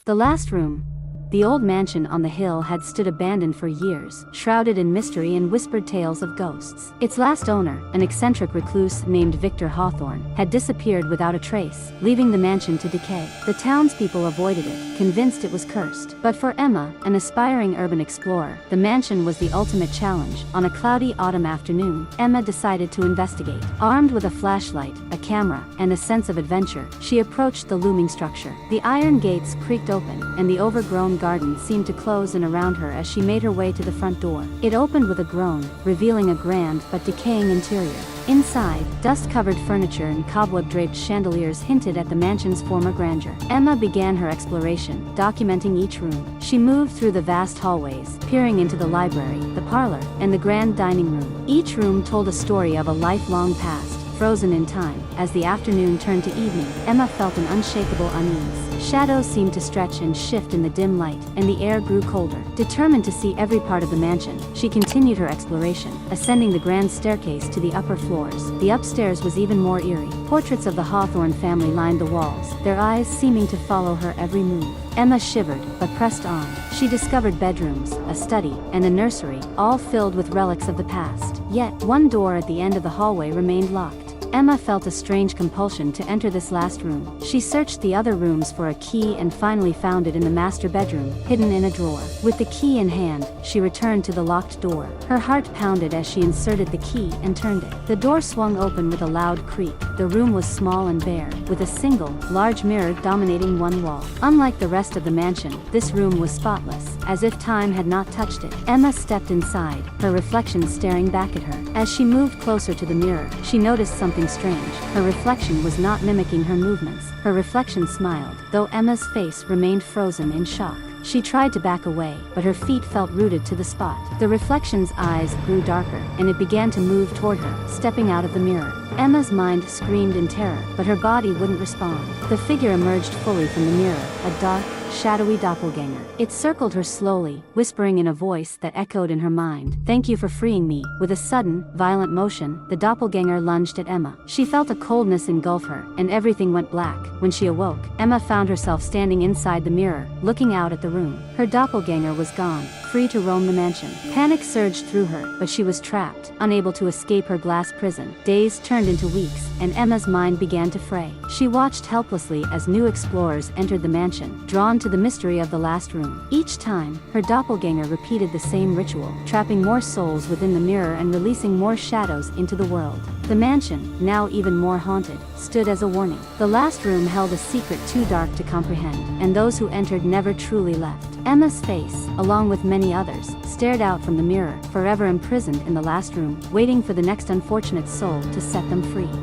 The last room. The old mansion on the hill had stood abandoned for years, shrouded in mystery and whispered tales of ghosts. Its last owner, an eccentric recluse named Victor Hawthorne, had disappeared without a trace, leaving the mansion to decay. The townspeople avoided it, convinced it was cursed. But for Emma, an aspiring urban explorer, the mansion was the ultimate challenge. On a cloudy autumn afternoon, Emma decided to investigate. Armed with a flashlight, a camera, and a sense of adventure, she approached the looming structure. The iron gates creaked open, and the overgrown garden seemed to close in around her as she made her way to the front door. It opened with a groan, revealing a grand but decaying interior. Inside, dust-covered furniture and cobweb-draped chandeliers hinted at the mansion's former grandeur. Emma began her exploration, documenting each room. She moved through the vast hallways, peering into the library, the parlor, and the grand dining room. Each room told a story of a lifelong past, frozen in time. As the afternoon turned to evening, Emma felt an unshakable unease. Shadows seemed to stretch and shift in the dim light, and the air grew colder. Determined to see every part of the mansion, she continued her exploration, ascending the grand staircase to the upper floors. The upstairs was even more eerie. Portraits of the Hawthorne family lined the walls, their eyes seeming to follow her every move. Emma shivered, but pressed on. She discovered bedrooms, a study, and a nursery, all filled with relics of the past. Yet, one door at the end of the hallway remained locked. Emma felt a strange compulsion to enter this last room. She searched the other rooms for a key and finally found it in the master bedroom, hidden in a drawer. With the key in hand, she returned to the locked door. Her heart pounded as she inserted the key and turned it. The door swung open with a loud creak. The room was small and bare, with a single, large mirror dominating one wall. Unlike the rest of the mansion, this room was spotless, as if time had not touched it. Emma stepped inside, her reflection staring back at her. As she moved closer to the mirror, she noticed something strange. Her reflection was not mimicking her movements. Her reflection smiled, though Emma's face remained frozen in shock. She tried to back away, but her feet felt rooted to the spot. The reflection's eyes grew darker, and it began to move toward her, stepping out of the mirror. Emma's mind screamed in terror, but her body wouldn't respond. The figure emerged fully from the mirror, a dark, shadowy doppelganger. It circled her slowly, whispering in a voice that echoed in her mind, "Thank you for freeing me." With a sudden, violent motion, the doppelganger lunged at Emma. She felt a coldness engulf her, and everything went black. When she awoke, Emma found herself standing inside the mirror, looking out at the room. Her doppelganger was gone, free to roam the mansion. Panic surged through her, but she was trapped, unable to escape her glass prison. Days turned into weeks, and Emma's mind began to fray. She watched helplessly as new explorers entered the mansion, drawn to the mystery of the last room. Each time, her doppelganger repeated the same ritual, trapping more souls within the mirror and releasing more shadows into the world. The mansion, now even more haunted, stood as a warning. The last room held a secret too dark to comprehend, and those who entered never truly left. Emma's face, along with many others, stared out from the mirror, forever imprisoned in the last room, waiting for the next unfortunate soul to set them free.